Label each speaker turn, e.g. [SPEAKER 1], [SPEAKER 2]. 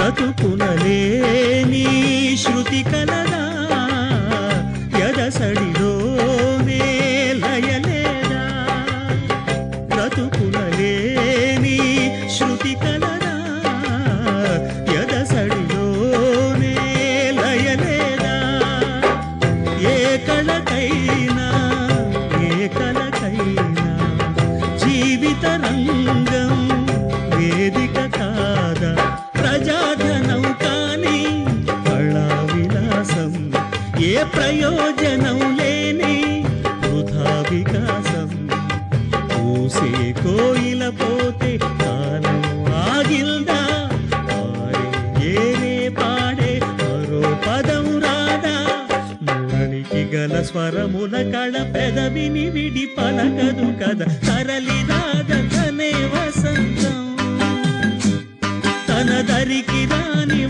[SPEAKER 1] బ్రతుకునలేని శృతి కలదా ఎదసడిలోనే లయలేదా బ్రతుకునలేని శృతి కలదా ఎదసడిలోనే లయలేదా ఏ కళకైనా జీవిత రంగం వేదిక కాదా ప్రజాధనం కాని కళా విలాసం ఏ ప్రయోజనం లేని వృధా వికాసం పూసే కోయిల పోతే కాలం ఆగిల్దా ఏనే పాడే మరో పదం రాదా మురళికి గల స్వరముల కళ పెదవిని విడి పలకదు కదా తరలి రాదనే వసంతం తన దరికి రాని